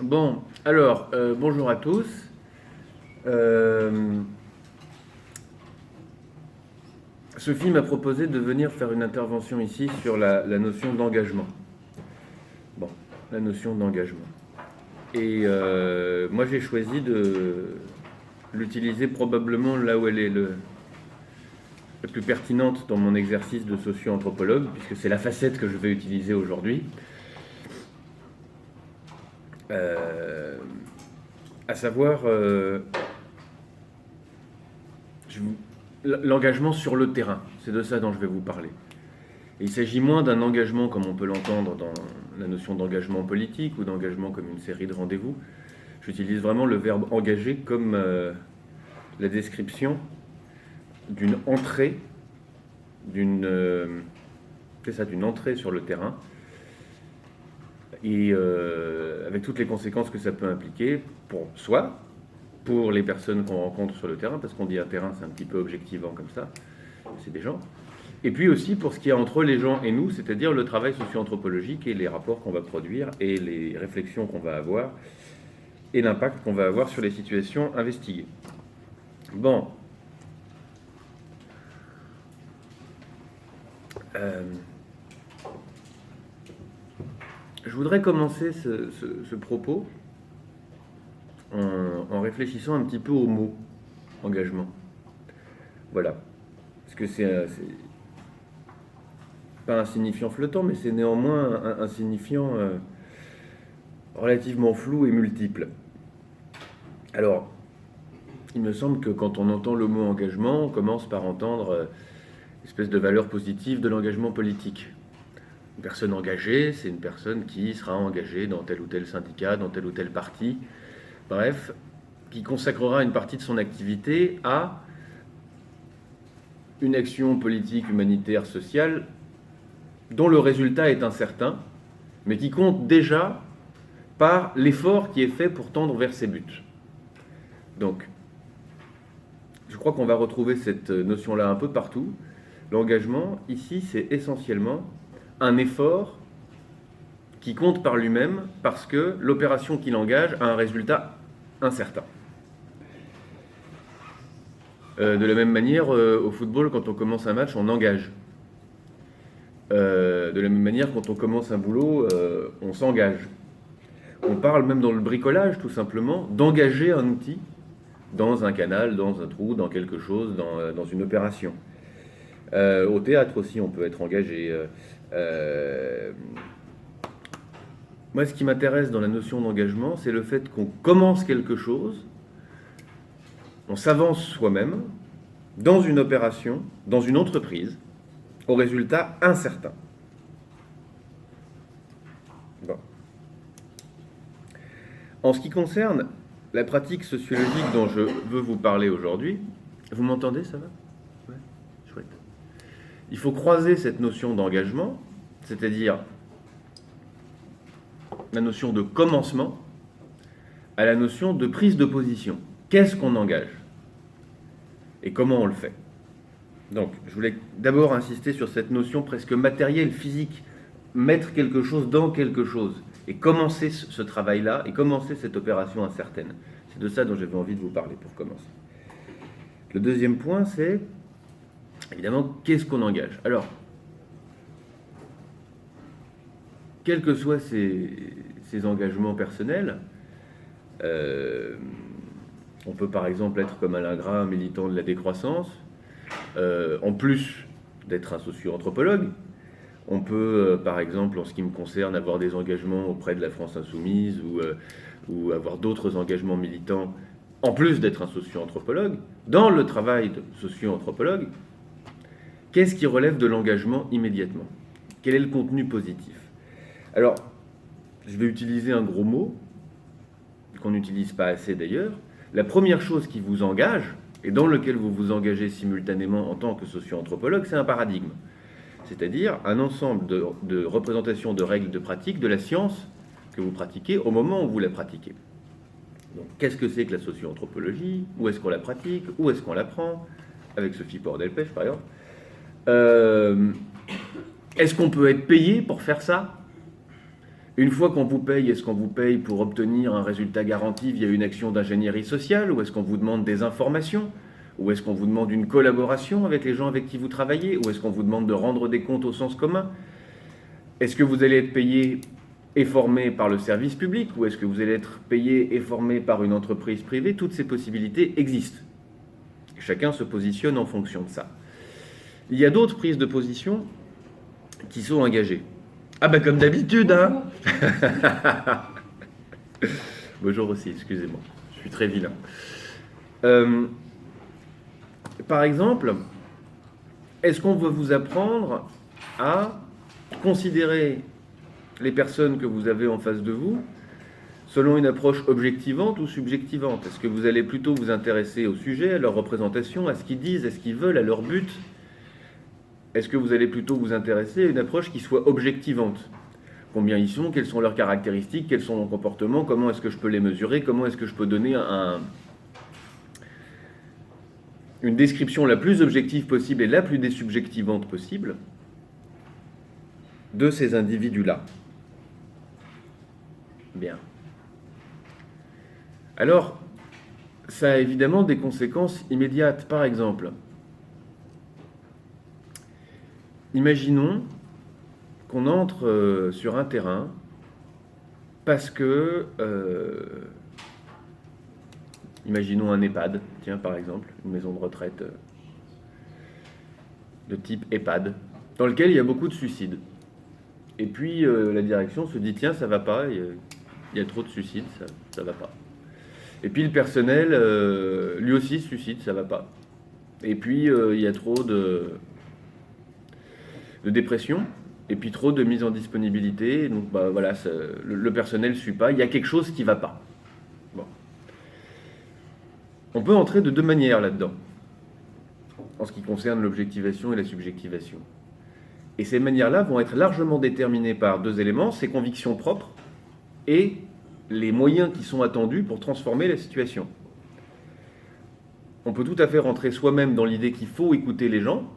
Bon, alors, bonjour à tous. Euh, Sophie m'a proposé de venir faire une intervention ici sur la notion d'engagement. Bon, la notion d'engagement. Et moi, j'ai choisi de l'utiliser probablement là où elle est la plus pertinente dans mon exercice de socio-anthropologue, puisque c'est la facette que je vais utiliser aujourd'hui. Euh, à savoir, l'engagement sur le terrain. C'est de ça dont je vais vous parler. Et il s'agit moins d'un engagement comme on peut l'entendre dans la notion d'engagement politique ou d'engagement comme une série de rendez-vous. J'utilise vraiment le verbe engager comme la description d'une entrée, d'une entrée sur le terrain, et avec toutes les conséquences que ça peut impliquer pour soi, pour les personnes qu'on rencontre sur le terrain, parce qu'on dit un terrain, c'est un petit peu objectivant comme ça, c'est des gens. Et puis aussi pour ce qu'il y a entre les gens et nous, c'est-à-dire le travail socio-anthropologique et les rapports qu'on va produire et les réflexions qu'on va avoir et l'impact qu'on va avoir sur les situations investiguées. Bon. Je voudrais commencer ce propos en réfléchissant un petit peu au mot engagement. Voilà. Parce que c'est pas un signifiant flottant, mais c'est néanmoins un signifiant relativement flou et multiple. Alors, il me semble que quand on entend le mot engagement, on commence par entendre une espèce de valeur positive de l'engagement politique. Une personne engagée, c'est une personne qui sera engagée dans tel ou tel syndicat, dans tel ou tel parti, bref, qui consacrera une partie de son activité à une action politique, humanitaire, sociale, dont le résultat est incertain, mais qui compte déjà par l'effort qui est fait pour tendre vers ses buts. Donc, je crois qu'on va retrouver cette notion-là un peu partout. L'engagement, ici, c'est essentiellement un effort qui compte par lui-même parce que l'opération qu'il engage a un résultat incertain. De la même manière, au football, quand on commence un match, on engage. De la même manière, quand on commence un boulot, on s'engage. On parle même dans le bricolage, tout simplement, d'engager un outil dans un canal, dans un trou, dans quelque chose, dans une opération. Au théâtre aussi, on peut être engagé. Moi, ce qui m'intéresse dans la notion d'engagement, c'est le fait qu'on commence quelque chose, on s'avance soi-même dans une opération, dans une entreprise, au résultat incertain. Bon. En ce qui concerne la pratique sociologique dont je veux vous parler aujourd'hui, vous m'entendez, ça va? Ouais, chouette. Il faut croiser cette notion d'engagement, c'est-à-dire la notion de commencement, à la notion de prise de position. Qu'est-ce qu'on engage? Et comment on le fait? Donc, je voulais d'abord insister sur cette notion presque matérielle, physique, mettre quelque chose dans quelque chose, et commencer ce travail-là, et commencer cette opération incertaine. C'est de ça dont j'avais envie de vous parler pour commencer. Le deuxième point, c'est, évidemment, qu'est-ce qu'on engage? Alors, quels que soient ces engagements personnels, on peut par exemple être comme Alain Gras, militant de la décroissance, en plus d'être un socio-anthropologue. On peut, par exemple, en ce qui me concerne, avoir des engagements auprès de la France Insoumise ou avoir d'autres engagements militants, en plus d'être un socio-anthropologue. Dans le travail de socio-anthropologue, qu'est-ce qui relève de l'engagement immédiatement? Quel est le contenu positif? Alors, je vais utiliser un gros mot, qu'on n'utilise pas assez d'ailleurs. La première chose qui vous engage, et dans lequel vous vous engagez simultanément en tant que socio-anthropologue, c'est un paradigme. C'est-à-dire un ensemble de représentations, de règles, de pratiques de la science que vous pratiquez au moment où vous la pratiquez. Donc, qu'est-ce que c'est que la socio-anthropologie? Où est-ce qu'on la pratique? Où est-ce qu'on l'apprend? Avec Sophie Pordelpech, par exemple. Est-ce qu'on peut être payé pour faire ça? Une fois qu'on vous paye, est-ce qu'on vous paye pour obtenir un résultat garanti via une action d'ingénierie sociale, ou est-ce qu'on vous demande des informations, ou est-ce qu'on vous demande une collaboration avec les gens avec qui vous travaillez, ou est-ce qu'on vous demande de rendre des comptes au sens commun? Est-ce que vous allez être payé et formé par le service public, ou est-ce que vous allez être payé et formé par une entreprise privée? Toutes ces possibilités existent. Chacun se positionne en fonction de ça. Il y a d'autres prises de position qui sont engagées. Ah bah comme d'habitude, hein. Bonjour aussi, excusez-moi, je suis très vilain. Par exemple, est-ce qu'on veut vous apprendre à considérer les personnes que vous avez en face de vous selon une approche objectivante ou subjectivante? Est-ce que vous allez plutôt vous intéresser au sujet, à leur représentation, à ce qu'ils disent, à ce qu'ils veulent, à leur but? Est-ce que vous allez plutôt vous intéresser à une approche qui soit objectivante? Combien ils sont, quelles sont leurs caractéristiques, quels sont leurs comportements, comment est-ce que je peux les mesurer, comment est-ce que je peux donner une description la plus objective possible et la plus désubjectivante possible de ces individus-là. Bien. Alors, ça a évidemment des conséquences immédiates. Par exemple, imaginons qu'on entre sur un terrain parce que, imaginons un EHPAD, tiens par exemple, une maison de retraite de type EHPAD, dans lequel il y a beaucoup de suicides. Et puis la direction se dit, tiens, ça va pas, il y a trop de suicides, ça va pas. Et puis le personnel, lui aussi se suicide, ça va pas. Et puis il y a trop de dépression, et puis trop de mise en disponibilité, donc bah, voilà, le personnel ne suit pas, il y a quelque chose qui ne va pas. Bon. On peut entrer de deux manières là-dedans, en ce qui concerne l'objectivation et la subjectivation. Et ces manières-là vont être largement déterminées par deux éléments, ses convictions propres et les moyens qui sont attendus pour transformer la situation. On peut tout à fait rentrer soi-même dans l'idée qu'il faut écouter les gens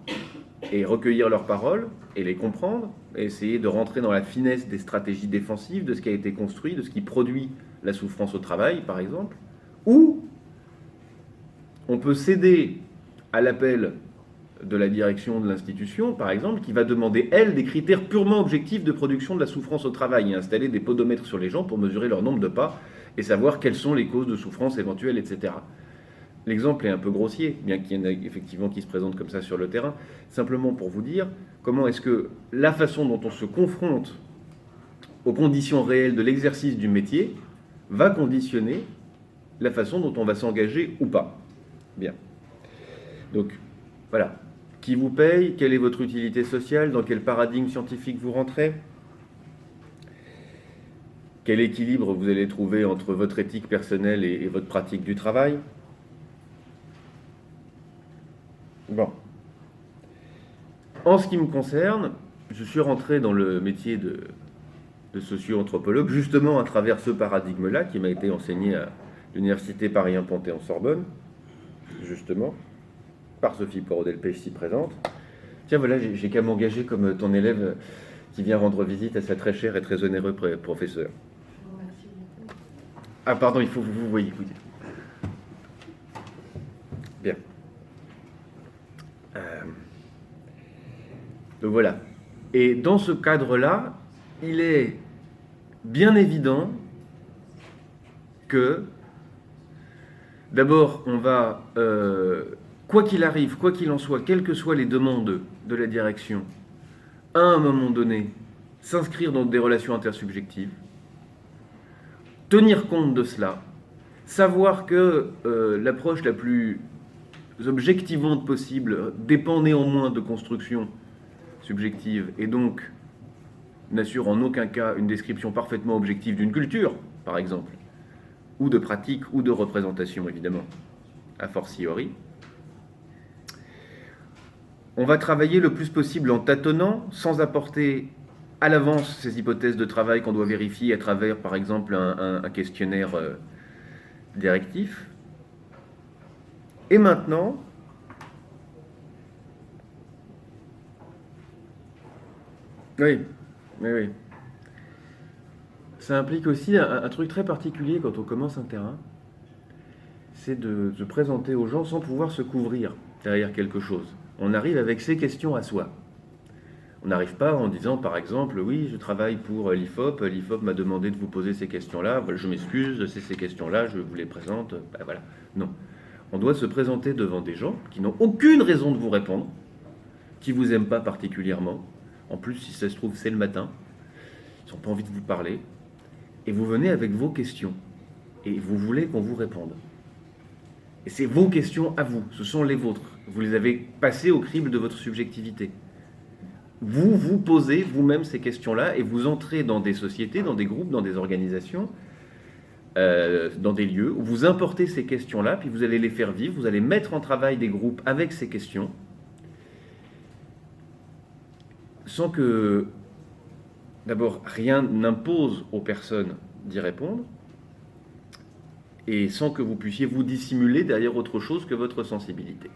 et recueillir leurs paroles et les comprendre, et essayer de rentrer dans la finesse des stratégies défensives, de ce qui a été construit, de ce qui produit la souffrance au travail, par exemple. Ou on peut céder à l'appel de la direction de l'institution, par exemple, qui va demander, elle, des critères purement objectifs de production de la souffrance au travail et installer des podomètres sur les gens pour mesurer leur nombre de pas et savoir quelles sont les causes de souffrance éventuelles, etc. L'exemple est un peu grossier, bien qu'il y en ait effectivement qui se présentent comme ça sur le terrain, simplement pour vous dire comment est-ce que la façon dont on se confronte aux conditions réelles de l'exercice du métier va conditionner la façon dont on va s'engager ou pas. Bien. Donc, voilà. Qui vous paye? Quelle est votre utilité sociale? Dans quel paradigme scientifique vous rentrez? Quel équilibre vous allez trouver entre votre éthique personnelle et votre pratique du travail? Bon. En ce qui me concerne, je suis rentré dans le métier de socio-anthropologue justement à travers ce paradigme-là qui m'a été enseigné à l'Université Paris 1 Panthéon-Sorbonne, justement, par Sophie Poireau-Delpech ici présente. Tiens, voilà, j'ai qu'à m'engager comme ton élève qui vient rendre visite à sa très cher et très onéreux professeur. Merci beaucoup. Ah pardon, il faut que vous voyez. Bien. Donc voilà. Et dans ce cadre-là, il est bien évident que, d'abord, on va, quoi qu'il arrive, quoi qu'il en soit, quelles que soient les demandes de la direction, à un moment donné, s'inscrire dans des relations intersubjectives, tenir compte de cela, savoir que l'approche la plus objectivante possible dépend néanmoins de constructions subjectives et donc n'assure en aucun cas une description parfaitement objective d'une culture, par exemple, ou de pratique ou de représentation, évidemment, a fortiori. On va travailler le plus possible en tâtonnant, sans apporter à l'avance ces hypothèses de travail qu'on doit vérifier à travers, par exemple, un questionnaire directif. Et maintenant, oui. ça implique aussi un truc très particulier quand on commence un terrain, c'est de se présenter aux gens sans pouvoir se couvrir derrière quelque chose. On arrive avec ses questions à soi. On n'arrive pas en disant, par exemple, oui, je travaille pour l'IFOP, l'IFOP m'a demandé de vous poser ces questions-là, je m'excuse, c'est ces questions-là, je vous les présente, ben voilà. Non. On doit se présenter devant des gens qui n'ont aucune raison de vous répondre, qui ne vous aiment pas particulièrement. En plus, si ça se trouve, c'est le matin, ils n'ont pas envie de vous parler, et vous venez avec vos questions, et vous voulez qu'on vous réponde. Et c'est vos questions à vous, ce sont les vôtres. Vous les avez passées au crible de votre subjectivité. Vous vous posez vous-même ces questions-là et vous entrez dans des sociétés, dans des groupes, dans des organisations, dans des lieux où vous importez ces questions-là, puis vous allez les faire vivre, vous allez mettre en travail des groupes avec ces questions, sans que, d'abord, rien n'impose aux personnes d'y répondre, et sans que vous puissiez vous dissimuler derrière autre chose que votre sensibilité.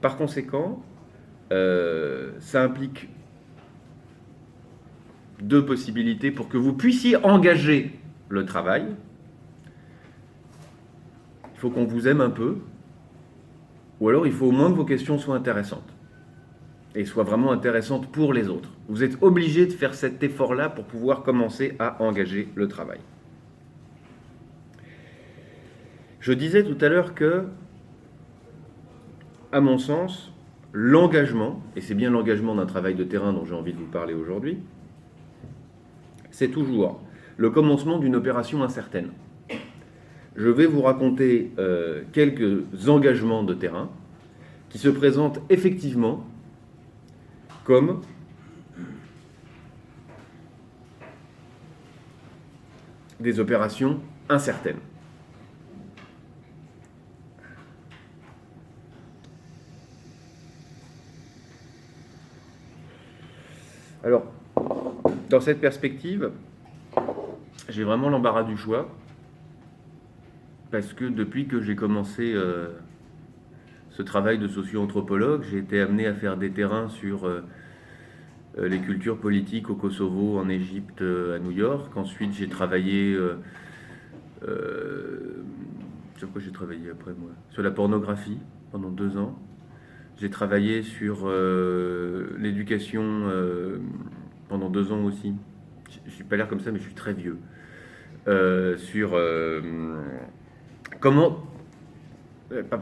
Par conséquent, ça implique deux possibilités pour que vous puissiez engager le travail. Il faut qu'on vous aime un peu, ou alors il faut au moins que vos questions soient intéressantes, et soient vraiment intéressantes pour les autres. Vous êtes obligé de faire cet effort-là pour pouvoir commencer à engager le travail. Je disais tout à l'heure que, à mon sens, l'engagement, et c'est bien l'engagement d'un travail de terrain dont j'ai envie de vous parler aujourd'hui, c'est toujours le commencement d'une opération incertaine. Je vais vous raconter quelques engagements de terrain qui se présentent effectivement comme des opérations incertaines. Alors, dans cette perspective, j'ai vraiment l'embarras du choix, parce que depuis que j'ai commencé ce travail de socio-anthropologue, j'ai été amené à faire des terrains sur les cultures politiques au Kosovo, en Égypte, à New York. Ensuite, j'ai travaillé... sur quoi j'ai travaillé après, moi? Sur la pornographie, pendant 2 ans. J'ai travaillé sur l'éducation pendant 2 ans aussi. Je suis pas l'air comme ça, mais je suis très vieux. Sur comment...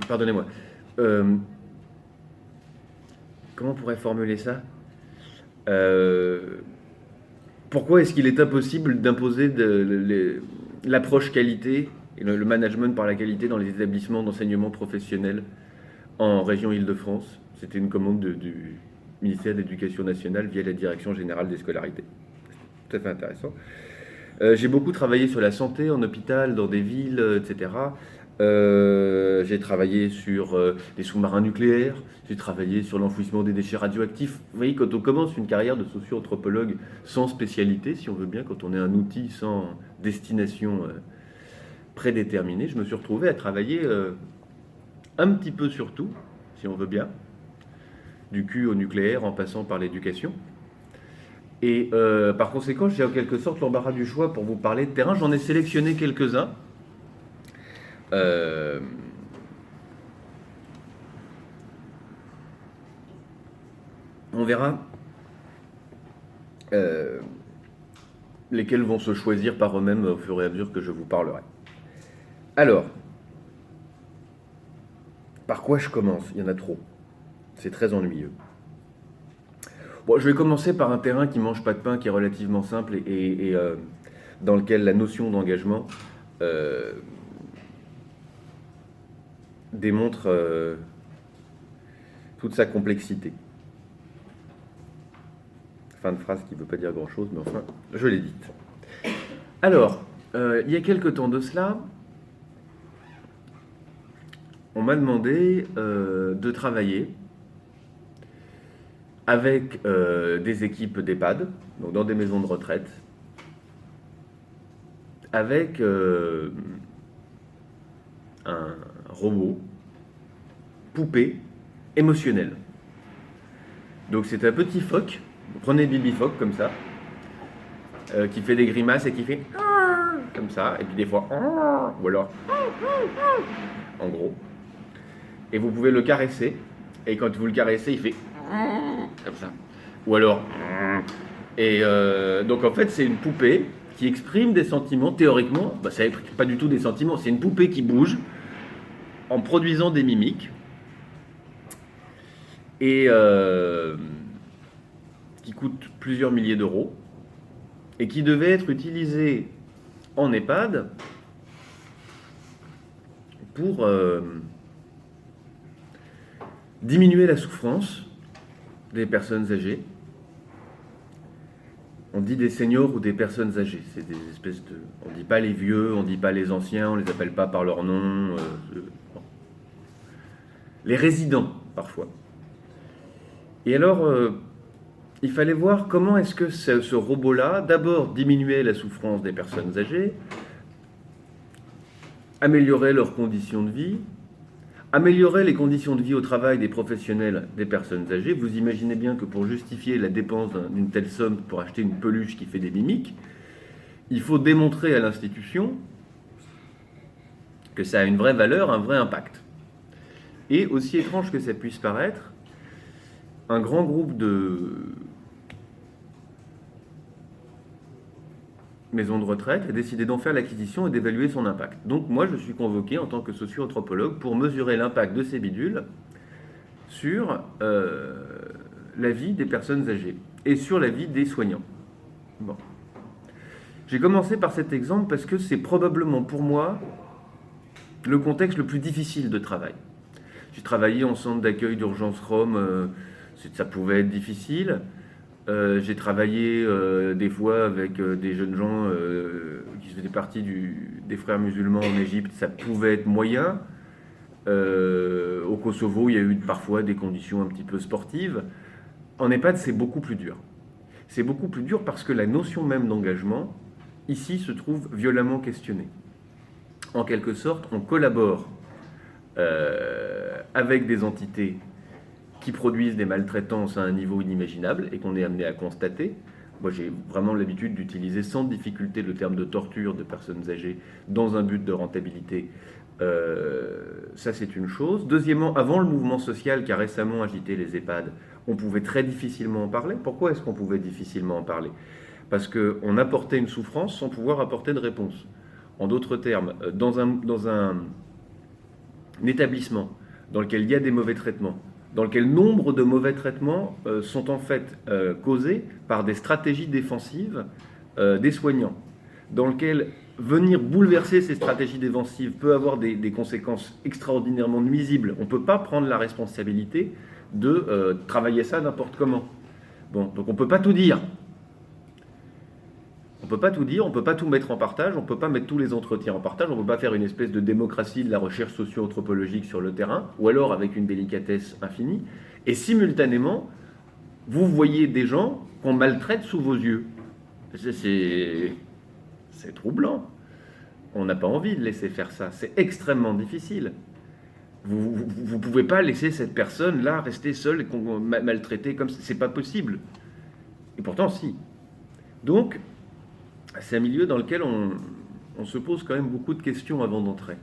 pardonnez-moi. Comment on pourrait formuler ça? Pourquoi est-ce qu'il est impossible d'imposer l'approche qualité et le management par la qualité dans les établissements d'enseignement professionnel en région Île-de-France? C'était une commande du ministère de l'Éducation nationale via la Direction générale des scolarités. Tout à fait intéressant. J'ai beaucoup travaillé sur la santé en hôpital, dans des villes, etc. J'ai travaillé sur les sous-marins nucléaires, j'ai travaillé sur l'enfouissement des déchets radioactifs. Vous voyez, quand on commence une carrière de socio-anthropologue sans spécialité, si on veut bien, quand on est un outil sans destination prédéterminée, je me suis retrouvé à travailler un petit peu sur tout, si on veut bien, du cul au nucléaire en passant par l'éducation. Et par conséquent, j'ai en quelque sorte l'embarras du choix pour vous parler de terrain. J'en ai sélectionné quelques-uns. On verra lesquels vont se choisir par eux-mêmes au fur et à mesure que je vous parlerai. Alors, par quoi je commence? Il y en a trop. C'est très ennuyeux. Bon, je vais commencer par un terrain qui mange pas de pain, qui est relativement simple et dans lequel la notion d'engagement démontre toute sa complexité. Fin de phrase qui ne veut pas dire grand-chose, mais enfin, je l'ai dite. Alors, il y a quelque temps de cela, on m'a demandé de travailler avec des équipes d'EHPAD, donc dans des maisons de retraite, avec un robot, poupée, émotionnel. Donc c'est un petit phoque, vous prenez Bibi Phoque comme ça, qui fait des grimaces et qui fait comme ça, et puis des fois ou alors en gros. Et vous pouvez le caresser, et quand vous le caressez, il fait comme ça. Ou alors et donc en fait c'est une poupée qui exprime des sentiments. Théoriquement, ça n'exprime pas du tout des sentiments, c'est une poupée qui bouge en produisant des mimiques et qui coûte plusieurs milliers d'euros et qui devait être utilisée en EHPAD pour diminuer la souffrance des personnes âgées. On dit des seniors ou des personnes âgées. C'est des espèces de... On ne dit pas les vieux, on ne dit pas les anciens, on ne les appelle pas par leur nom. Bon. Les résidents, parfois. Et alors, il fallait voir comment est-ce que ce robot-là, d'abord, diminuait la souffrance des personnes âgées, améliorait leurs conditions de vie, améliorer les conditions de vie au travail des professionnels des personnes âgées. Vous imaginez bien que pour justifier la dépense d'une telle somme pour acheter une peluche qui fait des mimiques, il faut démontrer à l'institution que ça a une vraie valeur, un vrai impact. Et aussi étrange que ça puisse paraître, un grand groupe de maison de retraite a décidé d'en faire l'acquisition et d'évaluer son impact. Donc moi, je suis convoqué en tant que socio-anthropologue pour mesurer l'impact de ces bidules sur la vie des personnes âgées et sur la vie des soignants. Bon. J'ai commencé par cet exemple parce que c'est probablement pour moi le contexte le plus difficile de travail. J'ai travaillé en centre d'accueil d'urgence Rome, ça pouvait être difficile. J'ai travaillé des fois avec des jeunes gens qui faisaient partie des frères musulmans en Égypte, ça pouvait être moyen. Au Kosovo, il y a eu parfois des conditions un petit peu sportives. En EHPAD, c'est beaucoup plus dur. C'est beaucoup plus dur parce que la notion même d'engagement, ici, se trouve violemment questionnée. En quelque sorte, on collabore avec des entités qui produisent des maltraitances à un niveau inimaginable et qu'on est amené à constater. Moi, j'ai vraiment l'habitude d'utiliser sans difficulté le terme de torture de personnes âgées dans un but de rentabilité. Ça, c'est une chose. Deuxièmement, avant le mouvement social qui a récemment agité les EHPAD, on pouvait très difficilement en parler. Pourquoi est-ce qu'on pouvait difficilement en parler ? Parce qu'on apportait une souffrance sans pouvoir apporter de réponse. En d'autres termes, dans un établissement dans lequel il y a des mauvais traitements, dans lequel nombre de mauvais traitements sont en fait causés par des stratégies défensives des soignants, dans lequel venir bouleverser ces stratégies défensives peut avoir des conséquences extraordinairement nuisibles. On ne peut pas prendre la responsabilité de travailler ça n'importe comment. Bon, donc on ne peut pas tout dire. On ne peut pas tout dire, on ne peut pas tout mettre en partage, on ne peut pas mettre tous les entretiens en partage, on ne peut pas faire une espèce de démocratie de la recherche socio-anthropologique sur le terrain, ou alors avec une délicatesse infinie, et simultanément, vous voyez des gens qu'on maltraite sous vos yeux. C'est troublant. On n'a pas envie de laisser faire ça, c'est extrêmement difficile. Vous ne pouvez pas laisser cette personne-là rester seule et maltraitée comme ça, c'est pas possible. Et pourtant, si. Donc, c'est un milieu dans lequel on se pose quand même beaucoup de questions avant d'entrer.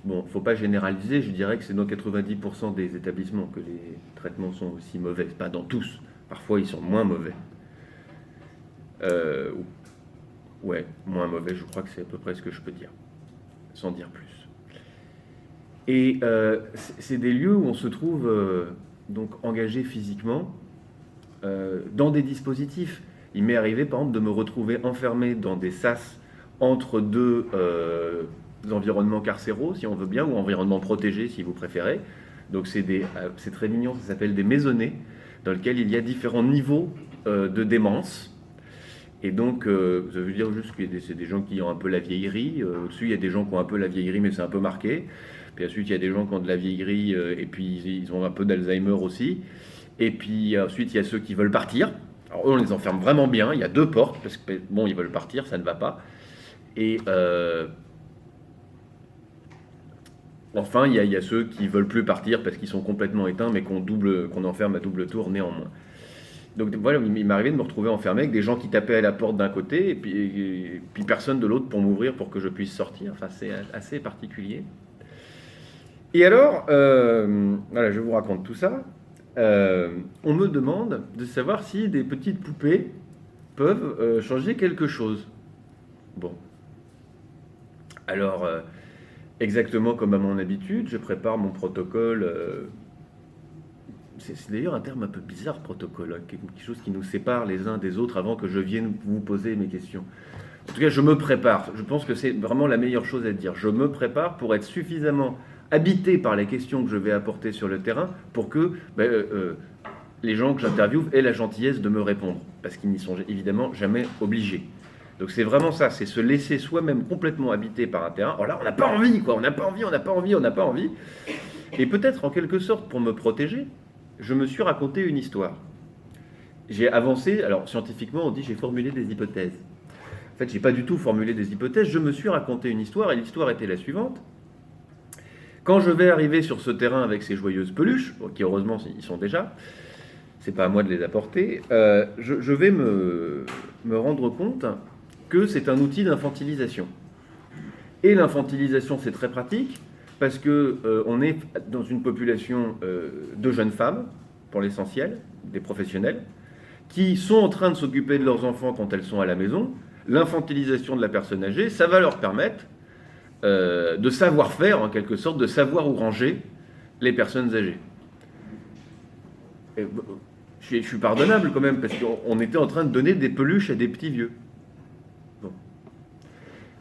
Bon, il ne faut pas généraliser, je dirais que c'est dans 90% des établissements que les traitements sont aussi mauvais. Pas dans tous, parfois ils sont moins mauvais. Ouais, moins mauvais, je crois que c'est à peu près ce que je peux dire, sans dire plus. Et c'est des lieux où on se trouve donc engagé physiquement dans des dispositifs. Il m'est arrivé, par exemple, de me retrouver enfermé dans des sas entre deux environnements carcéraux, si on veut bien, ou environnements protégés, si vous préférez. Donc c'est très mignon, ça s'appelle des maisonnées, dans lesquelles il y a différents niveaux de démence. Et donc, ça veut dire juste que c'est des gens qui ont un peu la vieillerie. Au-dessus, il y a des gens qui ont un peu la vieillerie, mais c'est un peu marqué. Puis ensuite, il y a des gens qui ont de la vieillerie, et puis ils ont un peu d'Alzheimer aussi. Et puis ensuite, il y a ceux qui veulent partir. Alors eux, on les enferme vraiment bien. Il y a 2 portes, parce que bon, ils veulent partir, ça ne va pas. Et enfin, il y a ceux qui veulent plus partir parce qu'ils sont complètement éteints, mais qu'on enferme à double tour néanmoins. Donc voilà, il m'arrivait de me retrouver enfermé avec des gens qui tapaient à la porte d'un côté et puis personne de l'autre pour m'ouvrir pour que je puisse sortir. Enfin, c'est assez particulier. Et alors, voilà, je vous raconte tout ça. On me demande de savoir si des petites poupées peuvent changer quelque chose. Bon. Alors, exactement comme à mon habitude, je prépare mon protocole. C'est d'ailleurs un terme un peu bizarre, protocole, hein, quelque chose qui nous sépare les uns des autres avant que je vienne vous poser mes questions. En tout cas, je me prépare. Je pense que c'est vraiment la meilleure chose à dire. Je me prépare pour être suffisamment habité par les questions que je vais apporter sur le terrain pour que les gens que j'interviewe aient la gentillesse de me répondre, parce qu'ils n'y sont évidemment jamais obligés. Donc c'est vraiment ça, c'est se laisser soi-même complètement habité par un terrain. Alors là, on n'a pas envie, quoi. On n'a pas envie. Et peut-être en quelque sorte pour me protéger, je me suis raconté une histoire. J'ai avancé, alors scientifiquement on dit j'ai formulé des hypothèses. En fait, j'ai pas du tout formulé des hypothèses, je me suis raconté une histoire et l'histoire était la suivante. Quand je vais arriver sur ce terrain avec ces joyeuses peluches, qui heureusement ils sont déjà, c'est pas à moi de les apporter, je vais me rendre compte que c'est un outil d'infantilisation. Et l'infantilisation c'est très pratique, parce qu'on est dans une population de jeunes femmes, pour l'essentiel, des professionnels, qui sont en train de s'occuper de leurs enfants quand elles sont à la maison. L'infantilisation de la personne âgée, ça va leur permettre de savoir faire, en quelque sorte, de savoir où ranger les personnes âgées. Et, je suis pardonnable quand même, parce qu'on était en train de donner des peluches à des petits vieux. Bon.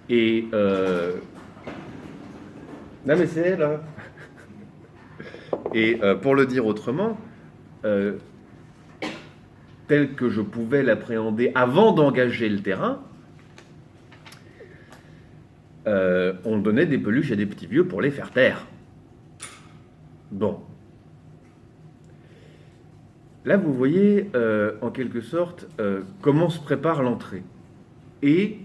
Et... non mais c'est là. Et pour le dire autrement, tel que je pouvais l'appréhender avant d'engager le terrain, on donnait des peluches à des petits vieux pour les faire taire. Bon. Là, vous voyez, en quelque sorte, comment se prépare l'entrée. Et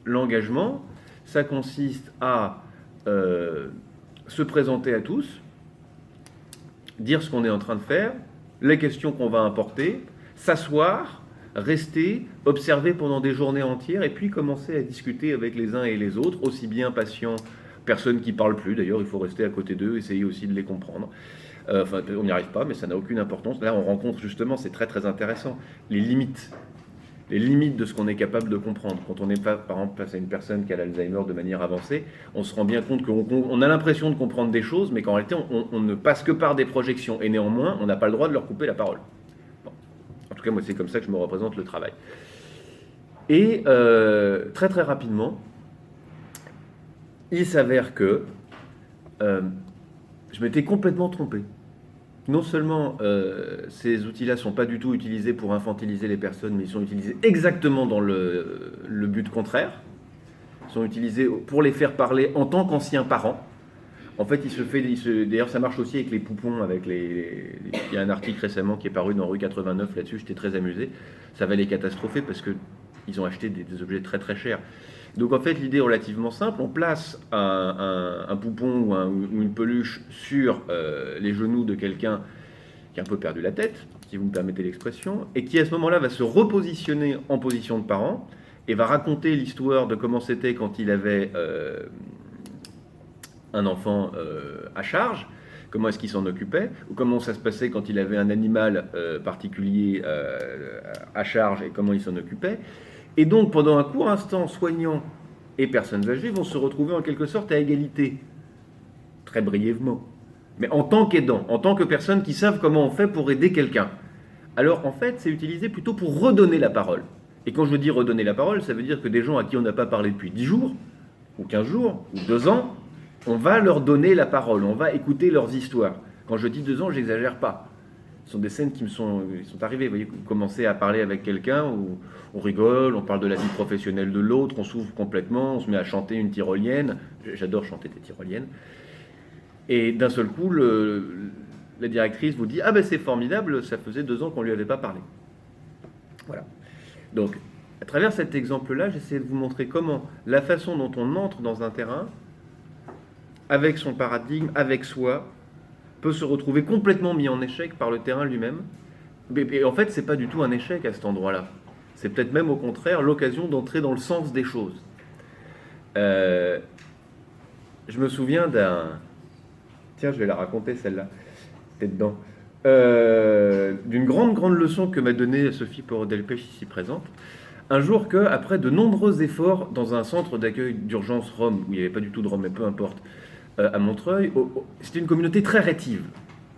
l'engagement, ça consiste à se présenter à tous, dire ce qu'on est en train de faire, les questions qu'on va apporter, s'asseoir, rester, observer pendant des journées entières, et puis commencer à discuter avec les uns et les autres, aussi bien patients, personnes qui ne parlent plus, d'ailleurs il faut rester à côté d'eux, essayer aussi de les comprendre. Enfin, on n'y arrive pas, mais ça n'a aucune importance. Là, on rencontre justement, c'est très très intéressant, les limites de ce qu'on est capable de comprendre. Quand on n'est pas, par exemple, face à une personne qui a l'Alzheimer de manière avancée, on se rend bien compte qu'on a l'impression de comprendre des choses, mais qu'en réalité, on ne passe que par des projections. Et néanmoins, on n'a pas le droit de leur couper la parole. Bon. En tout cas, moi, c'est comme ça que je me représente le travail. Et très très rapidement, il s'avère que je m'étais complètement trompé. Non seulement ces outils-là ne sont pas du tout utilisés pour infantiliser les personnes, mais ils sont utilisés exactement dans le but contraire. Ils sont utilisés pour les faire parler en tant qu'anciens parents. En fait, d'ailleurs, ça marche aussi avec les poupons. Il y a un article récemment qui est paru dans Rue 89 là-dessus, j'étais très amusé. Ça va les catastropher parce qu'ils ont acheté des objets très très chers. Donc en fait, l'idée est relativement simple. On place un poupon ou une peluche sur les genoux de quelqu'un qui a un peu perdu la tête, si vous me permettez l'expression, et qui à ce moment-là va se repositionner en position de parent et va raconter l'histoire de comment c'était quand il avait un enfant à charge, comment est-ce qu'il s'en occupait, ou comment ça se passait quand il avait un animal particulier à charge et comment il s'en occupait. Et donc, pendant un court instant, soignants et personnes âgées vont se retrouver en quelque sorte à égalité, très brièvement, mais en tant qu'aidants, en tant que personnes qui savent comment on fait pour aider quelqu'un. Alors, en fait, c'est utilisé plutôt pour redonner la parole. Et quand je dis redonner la parole, ça veut dire que des gens à qui on n'a pas parlé depuis 10 jours, ou 15 jours, ou 2 ans, on va leur donner la parole, on va écouter leurs histoires. Quand je dis 2 ans, j'exagère pas. Ce sont des scènes qui sont arrivées. Vous voyez, vous commencez à parler avec quelqu'un, où on rigole, on parle de la vie professionnelle de l'autre, on s'ouvre complètement, on se met à chanter une tyrolienne. J'adore chanter des tyroliennes. Et d'un seul coup, la directrice vous dit « Ah ben c'est formidable, ça faisait 2 ans qu'on ne lui avait pas parlé. » Voilà. Donc, à travers cet exemple-là, j'essaie de vous montrer comment la façon dont on entre dans un terrain, avec son paradigme, avec soi, peut se retrouver complètement mis en échec par le terrain lui-même, Mais en fait, c'est pas du tout un échec à cet endroit-là. C'est peut-être même au contraire l'occasion d'entrer dans le sens des choses. Je me souviens d'un... Tiens, je vais la raconter celle-là. C'était dedans. D'une grande leçon que m'a donnée Sophie Poro-Delpech, ici présente. Un jour que, après de nombreux efforts dans un centre d'accueil d'urgence Rome, où il n'y avait pas du tout de Rome, mais peu importe, à Montreuil, c'était une communauté très rétive.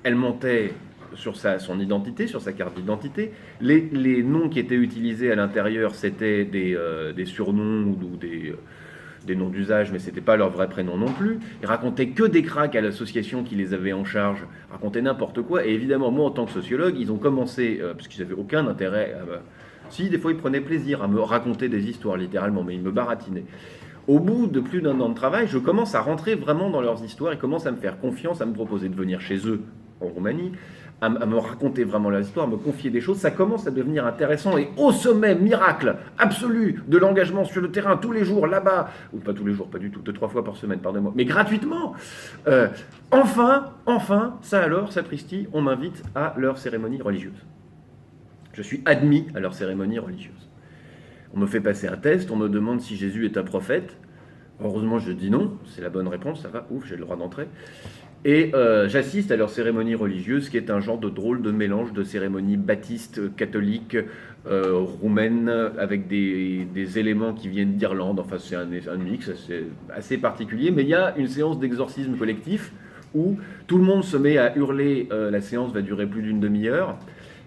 Elle mentait sur son identité, sur sa carte d'identité. Les noms qui étaient utilisés à l'intérieur, c'était des surnoms ou des noms d'usage, mais c'était pas leur vrai prénom non plus. Ils racontaient que des cracks à l'association qui les avait en charge, racontaient n'importe quoi. Et évidemment, moi, en tant que sociologue, ils ont commencé, parce qu'ils n'avaient aucun intérêt si, des fois, ils prenaient plaisir à me raconter des histoires, littéralement, mais ils me baratinaient. Au bout de plus d'un an de travail, je commence à rentrer vraiment dans leurs histoires. Ils commencent à me faire confiance, à me proposer de venir chez eux, en Roumanie, à me raconter vraiment leurs histoires, à me confier des choses. Ça commence à devenir intéressant. Et au sommet, miracle absolu de l'engagement sur le terrain, tous les jours, là-bas, ou pas tous les jours, pas du tout, 2-3 fois par semaine, pardonnez-moi, mais gratuitement. Enfin, ça alors, sapristi, on m'invite à leur cérémonie religieuse. Je suis admis à leur cérémonie religieuse. On me fait passer un test, on me demande si Jésus est un prophète. Heureusement, je dis non, c'est la bonne réponse, ça va, ouf, j'ai le droit d'entrer. Et j'assiste à leur cérémonie religieuse, qui est un genre de drôle de mélange de cérémonie baptiste, catholique, roumaine, avec des éléments qui viennent d'Irlande. Enfin, c'est un mix assez particulier, mais il y a une séance d'exorcisme collectif où tout le monde se met à hurler. La séance va durer plus d'une demi-heure.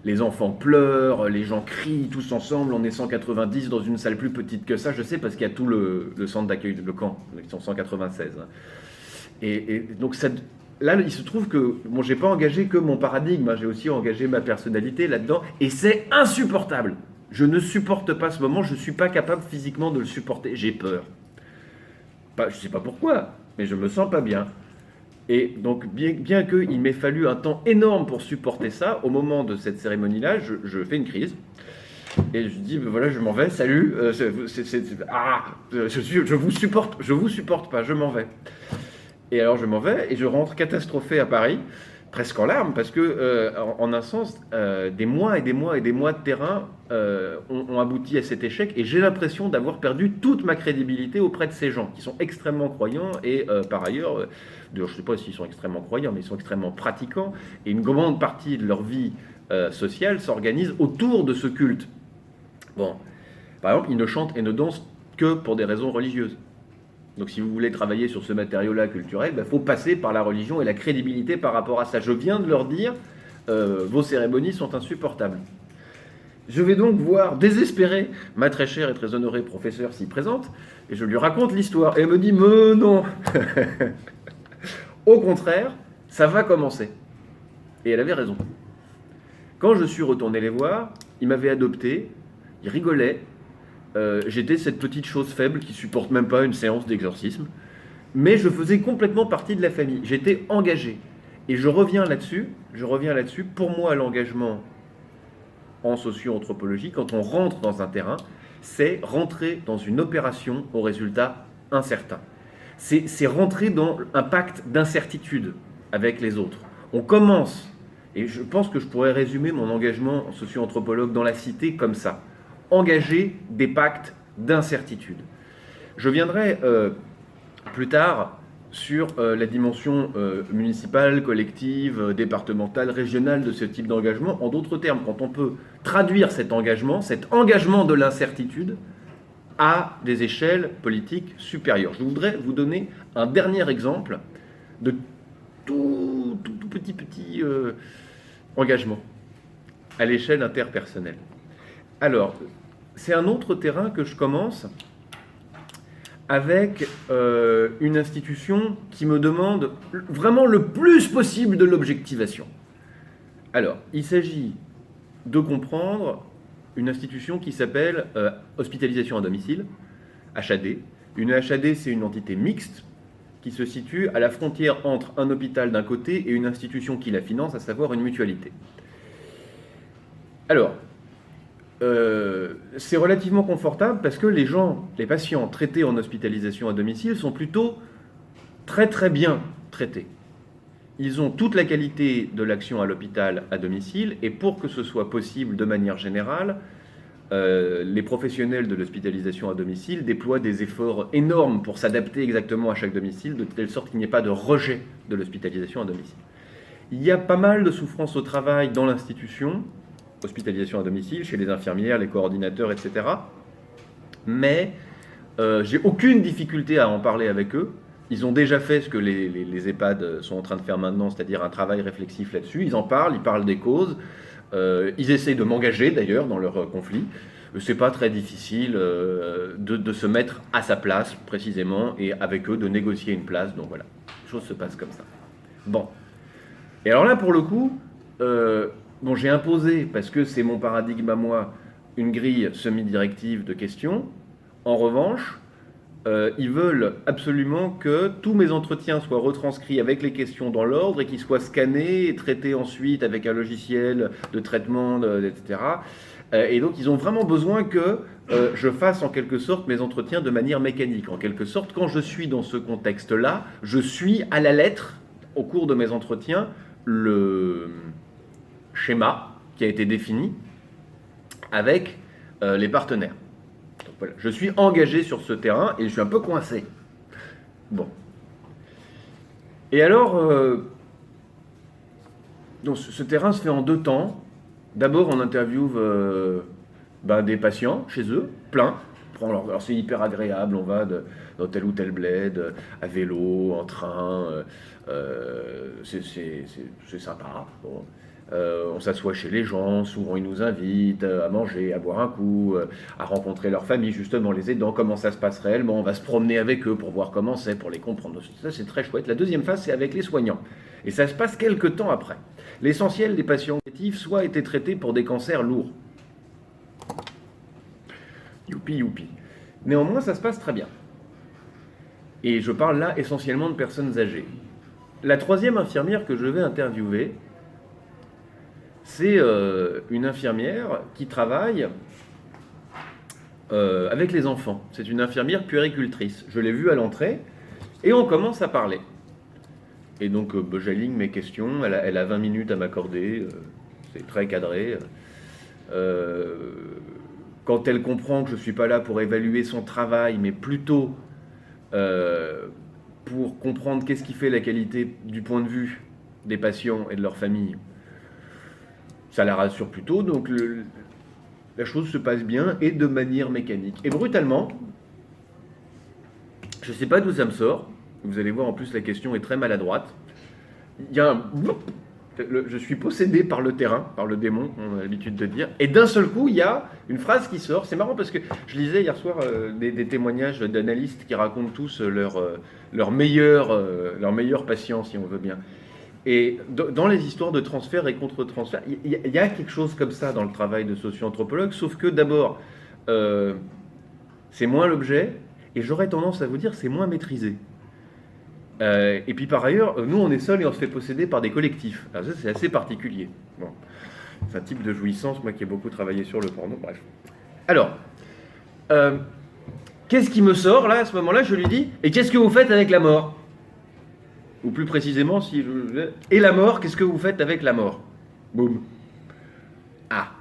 Les enfants pleurent, les gens crient tous ensemble, on est 190 dans une salle plus petite que ça, je sais parce qu'il y a tout le centre d'accueil, le camp, ils sont 196. Et donc là, il se trouve que, bon, j'ai pas engagé que mon paradigme, j'ai aussi engagé ma personnalité là-dedans, et c'est insupportable. Je ne supporte pas ce moment, je suis pas capable physiquement de le supporter, j'ai peur. Je sais pas pourquoi, mais je me sens pas bien. Et donc, bien qu'il m'ait fallu un temps énorme pour supporter ça, au moment de cette cérémonie-là, je fais une crise. Et je dis, ben voilà, je m'en vais, salut, je vous supporte pas, je m'en vais. Et alors je m'en vais, et je rentre catastrophé à Paris, presque en larmes, parce que, en un sens, des mois et des mois et des mois de terrain ont abouti à cet échec, et j'ai l'impression d'avoir perdu toute ma crédibilité auprès de ces gens, qui sont extrêmement croyants, et par ailleurs, je ne sais pas s'ils sont extrêmement croyants, mais ils sont extrêmement pratiquants, et une grande partie de leur vie sociale s'organise autour de ce culte. Bon, par exemple, ils ne chantent et ne dansent que pour des raisons religieuses. Donc si vous voulez travailler sur ce matériau-là culturel, il faut passer par la religion et la crédibilité par rapport à ça. Je viens de leur dire, vos cérémonies sont insupportables. Je vais donc voir, désespéré, ma très chère et très honorée professeure s'y présente, et je lui raconte l'histoire. Et elle me dit, mais non. Au contraire, ça va commencer. Et elle avait raison. Quand je suis retourné les voir, ils m'avaient adopté, ils rigolaient. J'étais cette petite chose faible qui supporte même pas une séance d'exorcisme, mais je faisais complètement partie de la famille. J'étais engagé. Et je reviens là-dessus. Pour moi, l'engagement en socio-anthropologie, quand on rentre dans un terrain, c'est rentrer dans une opération au résultat incertain. C'est rentrer dans un pacte d'incertitude avec les autres. On commence, et je pense que je pourrais résumer mon engagement en socio-anthropologue dans la cité comme ça. Engager des pactes d'incertitude. Je viendrai plus tard sur la dimension municipale, collective, départementale, régionale de ce type d'engagement. En d'autres termes, quand on peut traduire cet engagement de l'incertitude, à des échelles politiques supérieures. Je voudrais vous donner un dernier exemple de tout petit engagement à l'échelle interpersonnelle. Alors, c'est un autre terrain que je commence avec une institution qui me demande vraiment le plus possible de l'objectivation. Alors, il s'agit de comprendre une institution qui s'appelle Hospitalisation à domicile, HAD. Une HAD, c'est une entité mixte qui se situe à la frontière entre un hôpital d'un côté et une institution qui la finance, à savoir une mutualité. Alors, c'est relativement confortable parce que les patients traités en hospitalisation à domicile sont plutôt très très bien traités. ils ont toute la qualité de l'action à l'hôpital à domicile, et pour que ce soit possible de manière générale, les professionnels de l'hospitalisation à domicile déploient des efforts énormes pour s'adapter exactement à chaque domicile, de telle sorte qu'il n'y ait pas de rejet de l'hospitalisation à domicile. Il y a pas mal de souffrance au travail dans l'institution, hospitalisation à domicile, chez les infirmières, les coordinateurs, etc. Mais j'ai aucune difficulté à en parler avec eux. Ils ont déjà fait ce que les EHPAD sont en train de faire maintenant, c'est-à-dire un travail réflexif là-dessus. Ils en parlent, ils parlent des causes. Ils essayent de m'engager d'ailleurs dans leur conflit. C'est pas très difficile de se mettre à sa place précisément et avec eux de négocier une place. Donc voilà, les choses se passent comme ça. Bon. Et alors là pour le coup, bon, j'ai imposé, parce que c'est mon paradigme à moi, une grille semi-directive de questions. En revanche, ils veulent absolument que tous mes entretiens soient retranscrits avec les questions dans l'ordre et qu'ils soient scannés et traités ensuite avec un logiciel de traitement, etc. Et donc, ils ont vraiment besoin que je fasse en quelque sorte mes entretiens de manière mécanique. En quelque sorte, quand je suis dans ce contexte-là, je suis à la lettre, au cours de mes entretiens, le schéma qui a été défini avec les partenaires. Donc voilà, je suis engagé sur ce terrain et je suis un peu coincé. Bon. Et alors, donc ce terrain se fait en 2 temps. D'abord, on interviewe des patients chez eux, plein. Alors c'est hyper agréable, on va dans tel ou tel bled, à vélo, en train, c'est sympa. Bon. On s'assoit chez les gens, souvent ils nous invitent à manger, à boire un coup, à rencontrer leur famille, justement les aidants, comment ça se passe réellement, on va se promener avec eux pour voir comment c'est, pour les comprendre. Ça c'est très chouette. La deuxième phase c'est avec les soignants, et ça se passe quelques temps après. L'essentiel des patients négatifs soit étaient traités pour des cancers lourds. Youpi, youpi. Néanmoins, ça se passe très bien. Et je parle là essentiellement de personnes âgées. La troisième infirmière que je vais interviewer, c'est une infirmière qui travaille avec les enfants. C'est une infirmière puéricultrice. Je l'ai vue à l'entrée et on commence à parler. Et donc, j'aligne mes questions. Elle a 20 minutes à m'accorder. C'est très cadré. Quand elle comprend que je ne suis pas là pour évaluer son travail, mais plutôt pour comprendre qu'est-ce qui fait la qualité du point de vue des patients et de leur famille, ça la rassure plutôt. Donc la chose se passe bien et de manière mécanique. Et brutalement, je ne sais pas d'où ça me sort. Vous allez voir, en plus, la question est très maladroite. Il y a un... Je suis possédé par le terrain, par le démon, on a l'habitude de dire. Et d'un seul coup, il y a une phrase qui sort. C'est marrant parce que je lisais hier soir des témoignages d'analystes qui racontent tous leur meilleur patient, si on veut bien. Et dans les histoires de transfert et contre-transfert, il y a quelque chose comme ça dans le travail de socio-anthropologue, sauf que d'abord, c'est moins l'objet, et j'aurais tendance à vous dire c'est moins maîtrisé. Et puis par ailleurs, nous on est seuls et on se fait posséder par des collectifs. Alors ça c'est assez particulier. Bon. C'est un type de jouissance, moi qui ai beaucoup travaillé sur le porno, bref. Alors, qu'est-ce qui me sort là à ce moment-là? Je lui dis, et qu'est-ce que vous faites avec la mort? Ou plus précisément, et la mort, qu'est-ce que vous faites avec la mort? Boum. Ah.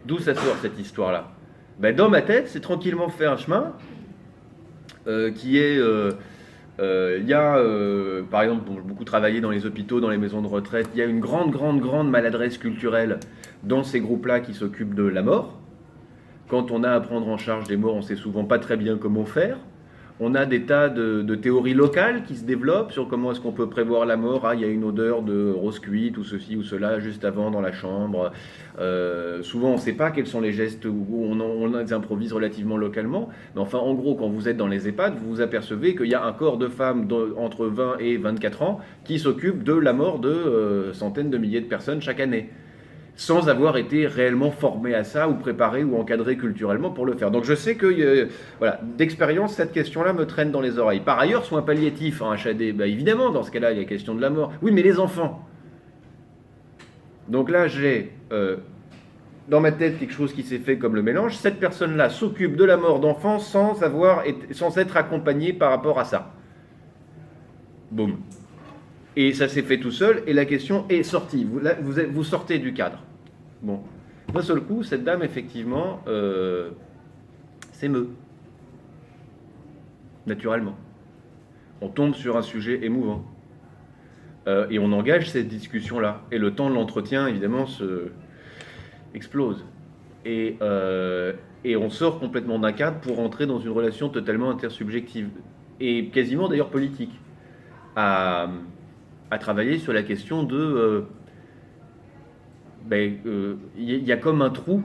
D'où ça sort cette histoire-là? Ben, dans ma tête, c'est tranquillement fait un chemin qui est... il y a, par exemple, j'ai beaucoup travaillé dans les hôpitaux, dans les maisons de retraite, il y a une grande maladresse culturelle dans ces groupes-là qui s'occupent de la mort. Quand on a à prendre en charge des morts, on ne sait souvent pas très bien comment faire. On a des tas de théories locales qui se développent sur comment est-ce qu'on peut prévoir la mort. Ah, il y a une odeur de rose cuite ou ceci ou cela juste avant dans la chambre. Souvent, on ne sait pas quels sont les gestes où on les improvise relativement localement. Mais enfin, en gros, quand vous êtes dans les EHPAD, vous vous apercevez qu'il y a un corps de femme entre 20 et 24 ans qui s'occupe de la mort de centaines de milliers de personnes chaque année, sans avoir été réellement formé à ça, ou préparé, ou encadré culturellement pour le faire. Donc je sais que, voilà, d'expérience, cette question-là me traîne dans les oreilles. Par ailleurs, soins palliatifs en HAD, bah évidemment, dans ce cas-là, il y a question de la mort. Oui, mais les enfants. Donc là, j'ai dans ma tête quelque chose qui s'est fait comme le mélange. Cette personne-là s'occupe de la mort d'enfants sans être accompagnée par rapport à ça. Boum. Et ça s'est fait tout seul, et la question est sortie. Vous sortez du cadre. Bon. D'un seul coup, cette dame, effectivement, s'émeut. Naturellement. On tombe sur un sujet émouvant. Et on engage cette discussion-là. Et le temps de l'entretien, évidemment, explose. Et on sort complètement d'un cadre pour entrer dans une relation totalement intersubjective. Et quasiment d'ailleurs politique. À travailler sur la question de... il y a comme un trou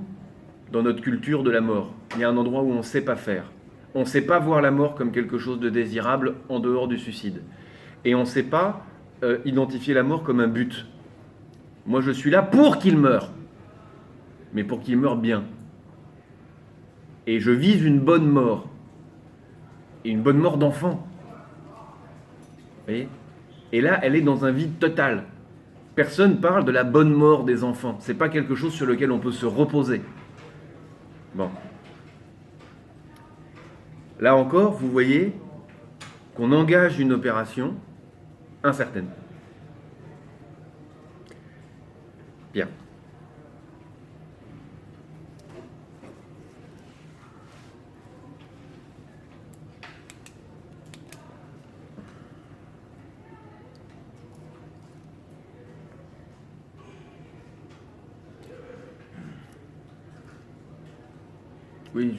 dans notre culture de la mort. Il y a un endroit où on ne sait pas faire. On ne sait pas voir la mort comme quelque chose de désirable en dehors du suicide. Et on ne sait pas identifier la mort comme un but. Moi, je suis là pour qu'il meure. Mais pour qu'il meure bien. Et je vise une bonne mort. Et une bonne mort d'enfant. Vous voyez ? Et là, elle est dans un vide total. Personne parle de la bonne mort des enfants. C'est pas quelque chose sur lequel on peut se reposer. Bon. Là encore, vous voyez qu'on engage une opération incertaine. Bien. Oui,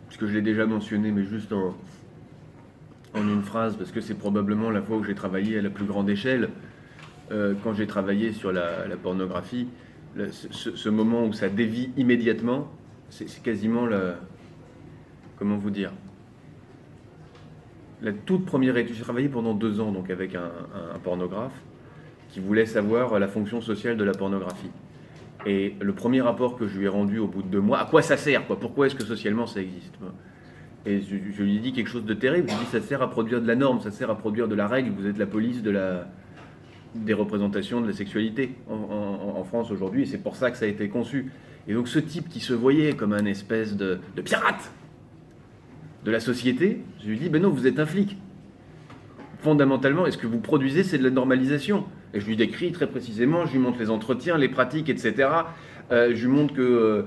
parce que je l'ai déjà mentionné, mais juste en une phrase, parce que c'est probablement la fois où j'ai travaillé à la plus grande échelle, quand j'ai travaillé sur la pornographie, ce moment où ça dévie immédiatement, c'est quasiment comment vous dire, la toute première étude. J'ai travaillé pendant 2 ans donc avec un pornographe qui voulait savoir la fonction sociale de la pornographie. Et le premier rapport que je lui ai rendu au bout de 2 mois, à quoi ça sert, quoi ? Pourquoi est-ce que socialement ça existe ? Et je lui ai dit quelque chose de terrible. Je lui ai dit, ça sert à produire de la norme, ça sert à produire de la règle. Vous êtes la police des représentations de la sexualité en France aujourd'hui, et c'est pour ça que ça a été conçu. Et donc ce type qui se voyait comme un espèce de pirate de la société, je lui ai dit, ben non, vous êtes un flic. Fondamentalement, et ce que vous produisez, c'est de la normalisation. Et je lui décris très précisément, je lui montre les entretiens, les pratiques, etc. Je lui montre que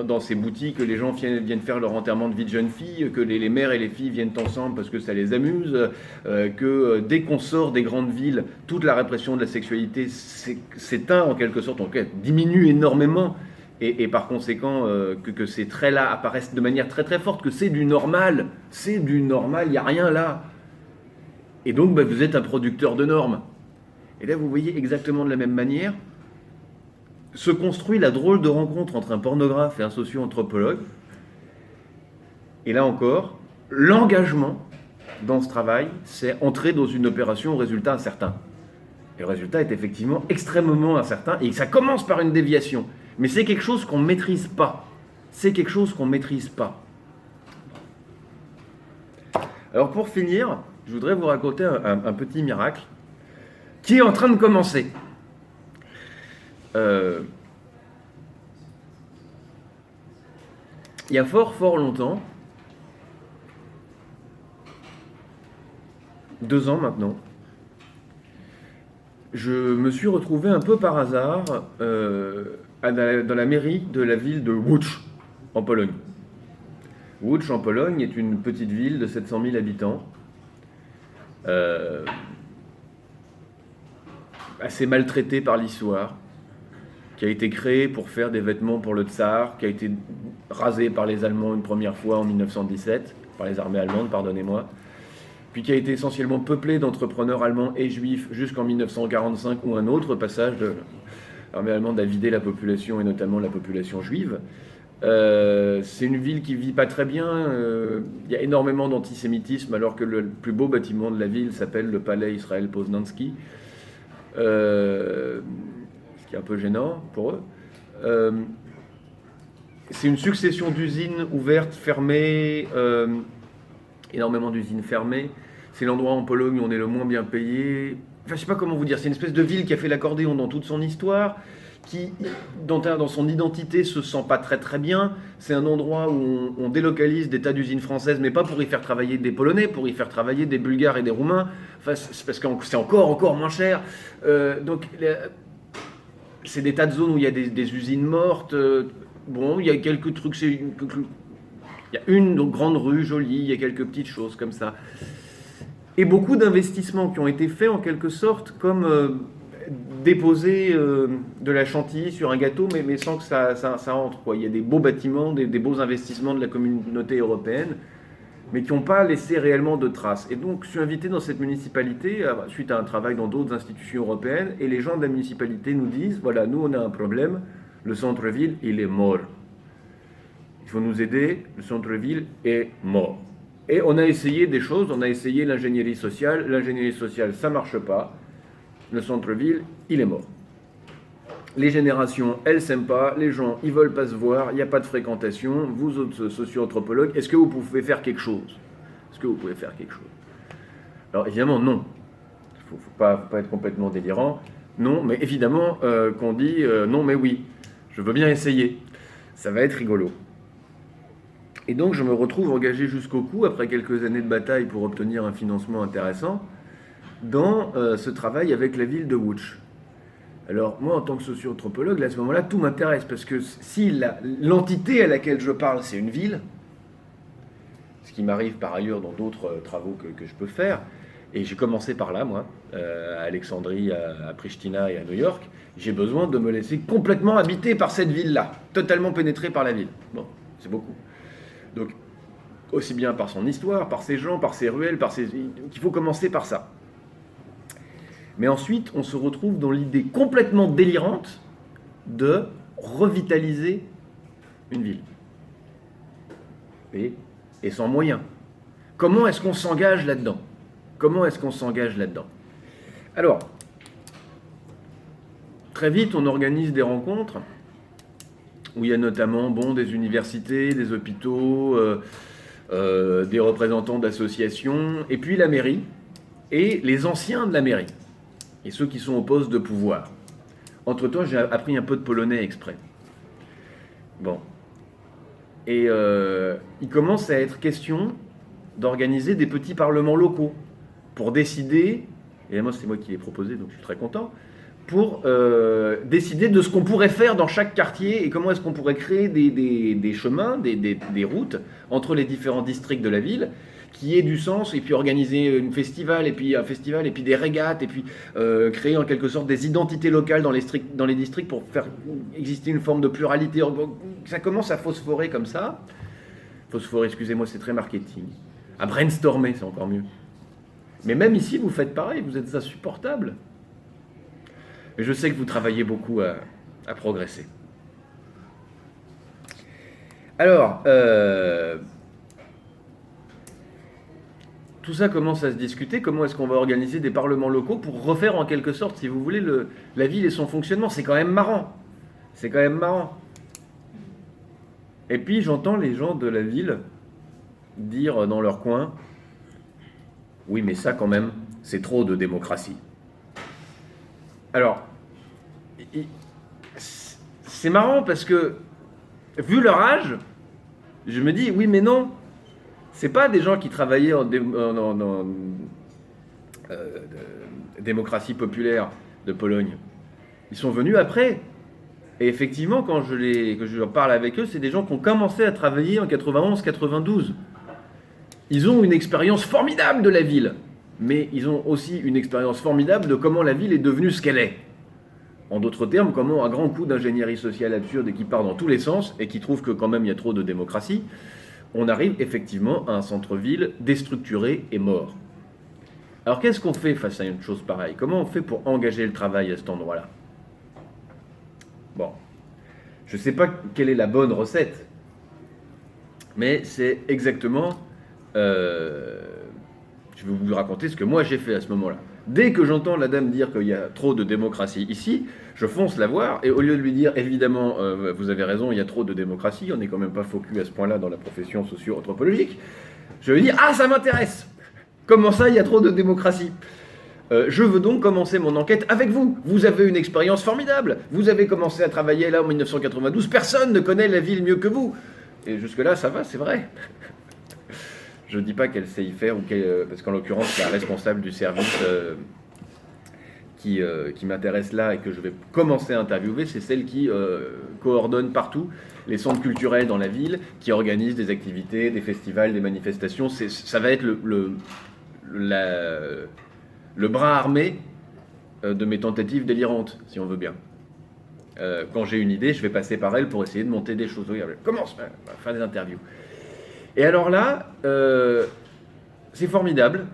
dans ces boutiques, les gens viennent faire leur enterrement de vie de jeune fille, que les mères et les filles viennent ensemble parce que ça les amuse, que dès qu'on sort des grandes villes, toute la répression de la sexualité s'éteint en quelque sorte, en tout cas diminue énormément, et par conséquent que ces traits-là apparaissent de manière très très forte, que c'est du normal, il n'y a rien là. Et donc vous êtes un producteur de normes. Et là, vous voyez exactement de la même manière se construit la drôle de rencontre entre un pornographe et un socio-anthropologue. Et là encore, l'engagement dans ce travail, c'est entrer dans une opération au résultat incertain. Et le résultat est effectivement extrêmement incertain, et ça commence par une déviation. Mais c'est quelque chose qu'on ne maîtrise pas. C'est quelque chose qu'on ne maîtrise pas. Alors pour finir, je voudrais vous raconter un petit miracle qui est en train de commencer. Il y a fort longtemps, 2 ans maintenant, je me suis retrouvé un peu par hasard dans la mairie de la ville de Łódź, en Pologne. Łódź, en Pologne, est une petite ville de 700 000 habitants, assez maltraitée par l'histoire, qui a été créée pour faire des vêtements pour le tsar, qui a été rasée par les Allemands une première fois en 1917, par les armées allemandes, pardonnez-moi, puis qui a été essentiellement peuplée d'entrepreneurs allemands et juifs jusqu'en 1945, où un autre passage de l'armée allemande a vidé la population, et notamment la population juive. C'est une ville qui vit pas très bien, il y a énormément d'antisémitisme, alors que le plus beau bâtiment de la ville s'appelle le palais Israël Poznański, ce qui est un peu gênant pour eux. C'est une succession d'usines ouvertes, fermées, énormément d'usines fermées. C'est l'endroit en Pologne où on est le moins bien payé. Enfin, je sais pas comment vous dire, c'est une espèce de ville qui a fait l'accordéon dans toute son histoire, dont dans son identité se sent pas très très bien. C'est un endroit où on délocalise des tas d'usines françaises, mais pas pour y faire travailler des Polonais, pour y faire travailler des Bulgares et des Roumains, enfin, c'est parce que c'est encore moins cher. Donc c'est des tas de zones où il y a des usines mortes. Bon, il y a quelques trucs, il y a une donc, grande rue jolie, il y a quelques petites choses comme ça. Et beaucoup d'investissements qui ont été faits en quelque sorte comme déposer de la chantilly sur un gâteau, mais sans que ça entre, quoi. Il y a des beaux bâtiments, des beaux investissements de la communauté européenne, mais qui n'ont pas laissé réellement de traces. Et donc, je suis invité dans cette municipalité, suite à un travail dans d'autres institutions européennes, et les gens de la municipalité nous disent, voilà, nous on a un problème, le centre-ville, il est mort. Il faut nous aider, le centre-ville est mort. Et on a essayé des choses, on a essayé l'ingénierie sociale, ça ne marche pas, le centre-ville, il est mort. Les générations, elles s'aiment pas, les gens, ils veulent pas se voir, il n'y a pas de fréquentation, vous autres socio-anthropologues, est-ce que vous pouvez faire quelque chose ? Alors évidemment, non. Il ne faut pas être complètement délirant. Non, mais évidemment qu'on dit non, mais oui, je veux bien essayer. Ça va être rigolo. Et donc je me retrouve engagé jusqu'au cou, après quelques années de bataille pour obtenir un financement intéressant, dans ce travail avec la ville de Łódź. Alors moi, en tant que socio-anthropologue, à ce moment-là, tout m'intéresse, parce que si l'entité à laquelle je parle, c'est une ville, ce qui m'arrive par ailleurs dans d'autres travaux que je peux faire, et j'ai commencé par là, moi, à Alexandrie, à Pristina et à New York, j'ai besoin de me laisser complètement habiter par cette ville-là, totalement pénétré par la ville. Bon, c'est beaucoup. Donc, aussi bien par son histoire, par ses gens, par ses ruelles, il faut commencer par ça. Mais ensuite, on se retrouve dans l'idée complètement délirante de revitaliser une ville. Et sans moyens. Comment est-ce qu'on s'engage là-dedans ? Alors, très vite, on organise des rencontres où il y a notamment des universités, des hôpitaux, des représentants d'associations, et puis la mairie, et les anciens de la mairie, et ceux qui sont au poste de pouvoir. Entre-temps, j'ai appris un peu de polonais exprès. Bon. Et il commence à être question d'organiser des petits parlements locaux pour décider, et moi c'est moi qui l'ai proposé, donc je suis très content, pour décider de ce qu'on pourrait faire dans chaque quartier et comment est-ce qu'on pourrait créer des chemins, des routes entre les différents districts de la ville qui aient du sens, et puis organiser un festival, et puis des régates, et puis créer en quelque sorte des identités locales dans les districts pour faire exister une forme de pluralité. Ça commence à phosphorer comme ça. Phosphorer, excusez-moi, c'est très marketing. À brainstormer, c'est encore mieux. Mais même ici, vous faites pareil, vous êtes insupportable. Mais je sais que vous travaillez beaucoup à progresser. Alors, tout ça commence à se discuter. Comment est-ce qu'on va organiser des parlements locaux pour refaire en quelque sorte, si vous voulez, la ville et son fonctionnement ? C'est quand même marrant. Et puis j'entends les gens de la ville dire dans leur coin, oui mais ça quand même, c'est trop de démocratie. Alors, c'est marrant parce que, vu leur âge, je me dis, oui mais non, c'est pas des gens qui travaillaient en démocratie populaire de Pologne. Ils sont venus après. Et effectivement, quand je parle avec eux, c'est des gens qui ont commencé à travailler en 91-92. Ils ont une expérience formidable de la ville, mais ils ont aussi une expérience formidable de comment la ville est devenue ce qu'elle est. En d'autres termes, comment un grand coup d'ingénierie sociale absurde et qui part dans tous les sens, et qui trouve que quand même il y a trop de démocratie, on arrive effectivement à un centre-ville déstructuré et mort. Alors qu'est-ce qu'on fait face à une chose pareille ? Comment on fait pour engager le travail à cet endroit-là ? Bon, je ne sais pas quelle est la bonne recette, mais c'est exactement... je vais vous raconter ce que moi j'ai fait à ce moment-là. Dès que j'entends la dame dire qu'il y a trop de démocratie ici, je fonce la voir, et au lieu de lui dire, évidemment, vous avez raison, il y a trop de démocratie, on n'est quand même pas focus à ce point-là dans la profession socio-anthropologique, je lui dis, ah, ça m'intéresse ! Comment ça, il y a trop de démocratie ? Je veux donc commencer mon enquête avec vous. Vous avez une expérience formidable. Vous avez commencé à travailler là en 1992. Personne ne connaît la ville mieux que vous. Et jusque-là, ça va, c'est vrai. Je ne dis pas qu'elle sait y faire, parce qu'en l'occurrence, la responsable du service qui m'intéresse là et que je vais commencer à interviewer, c'est celle qui coordonne partout les centres culturels dans la ville, qui organise des activités, des festivals, des manifestations. Ça va être le bras armé de mes tentatives délirantes, si on veut bien. Quand j'ai une idée, je vais passer par elle pour essayer de monter des choses. Regarde, commence, on va faire des interviews. Et alors là, c'est formidable.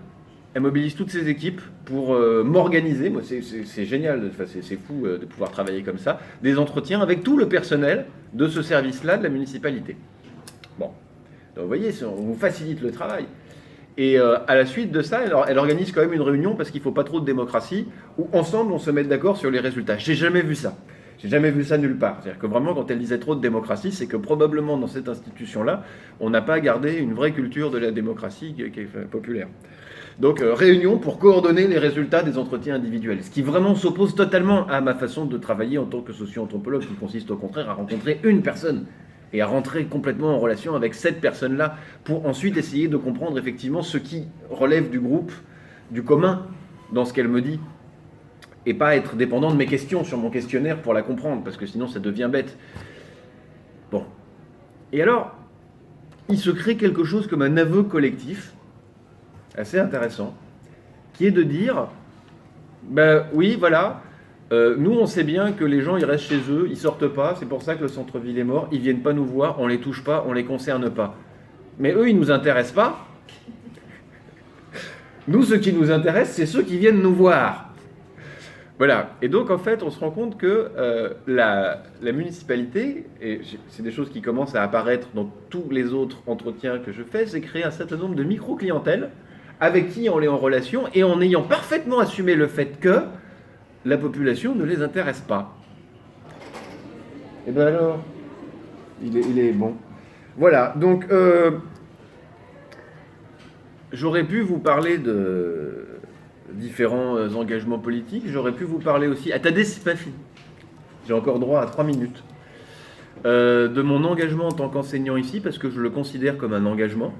Elle mobilise toutes ses équipes pour m'organiser. Moi, c'est génial, enfin, c'est fou de pouvoir travailler comme ça. Des entretiens avec tout le personnel de ce service-là de la municipalité. Bon, donc vous voyez, on vous facilite le travail. Et à la suite de ça, elle organise quand même une réunion, parce qu'il ne faut pas trop de démocratie, où ensemble on se met d'accord sur les résultats. J'ai jamais vu ça. J'ai jamais vu ça nulle part. C'est-à-dire que vraiment, quand elle disait trop de démocratie, c'est que probablement dans cette institution-là, on n'a pas gardé une vraie culture de la démocratie qui est populaire. Donc, réunion pour coordonner les résultats des entretiens individuels. Ce qui vraiment s'oppose totalement à ma façon de travailler en tant que socio-anthropologue, qui consiste au contraire à rencontrer une personne et à rentrer complètement en relation avec cette personne-là pour ensuite essayer de comprendre effectivement ce qui relève du groupe, du commun, dans ce qu'elle me dit. Et pas être dépendant de mes questions sur mon questionnaire pour la comprendre, parce que sinon ça devient bête. Bon. Et alors, il se crée quelque chose comme un aveu collectif, assez intéressant, qui est de dire, ben oui, voilà, nous on sait bien que les gens ils restent chez eux, ils sortent pas, c'est pour ça que le centre-ville est mort, ils viennent pas nous voir, on les touche pas, on les concerne pas. Mais eux, ils nous intéressent pas. Nous, ce qui nous intéresse, c'est ceux qui viennent nous voir. Voilà, et donc en fait on se rend compte que la municipalité, et c'est des choses qui commencent à apparaître dans tous les autres entretiens que je fais, c'est créer un certain nombre de micro-clientèles avec qui on est en relation et en ayant parfaitement assumé le fait que la population ne les intéresse pas. Et bien alors, il est bon. Voilà, donc j'aurais pu vous parler de différents engagements politiques. J'aurais pu vous parler aussi... Attendez, c'est pas fini. J'ai encore droit à 3 minutes. De mon engagement en tant qu'enseignant ici, parce que je le considère comme un engagement.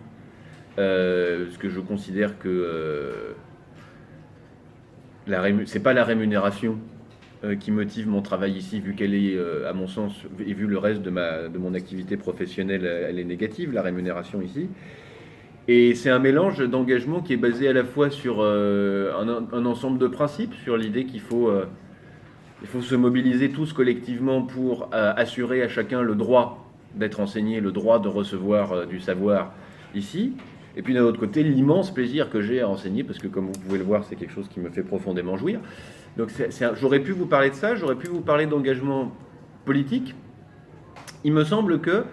Parce que je considère que c'est pas la rémunération qui motive mon travail ici, vu qu'elle est, à mon sens, et vu le reste de mon activité professionnelle, elle est négative, la rémunération ici. Et c'est un mélange d'engagement qui est basé à la fois sur un ensemble de principes, sur l'idée qu'il faut se mobiliser tous collectivement pour assurer à chacun le droit d'être enseigné, le droit de recevoir du savoir ici. Et puis d'un autre côté, l'immense plaisir que j'ai à enseigner, parce que comme vous pouvez le voir, c'est quelque chose qui me fait profondément jouir. Donc j'aurais pu vous parler de ça, j'aurais pu vous parler d'engagement politique. Il me semble que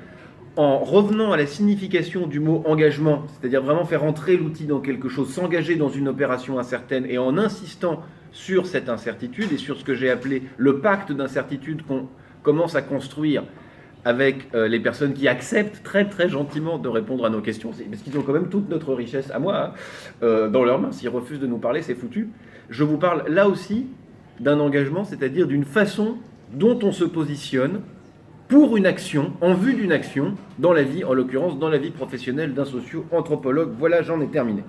en revenant à la signification du mot engagement, c'est-à-dire vraiment faire entrer l'outil dans quelque chose, s'engager dans une opération incertaine, et en insistant sur cette incertitude et sur ce que j'ai appelé le pacte d'incertitude qu'on commence à construire avec les personnes qui acceptent très très gentiment de répondre à nos questions, parce qu'ils ont quand même toute notre richesse à moi dans leurs mains. S'ils refusent de nous parler, c'est foutu. Je vous parle là aussi d'un engagement, c'est-à-dire d'une façon dont on se positionne pour une action, en vue d'une action, dans la vie, en l'occurrence dans la vie professionnelle d'un socio-anthropologue. Voilà, j'en ai terminé.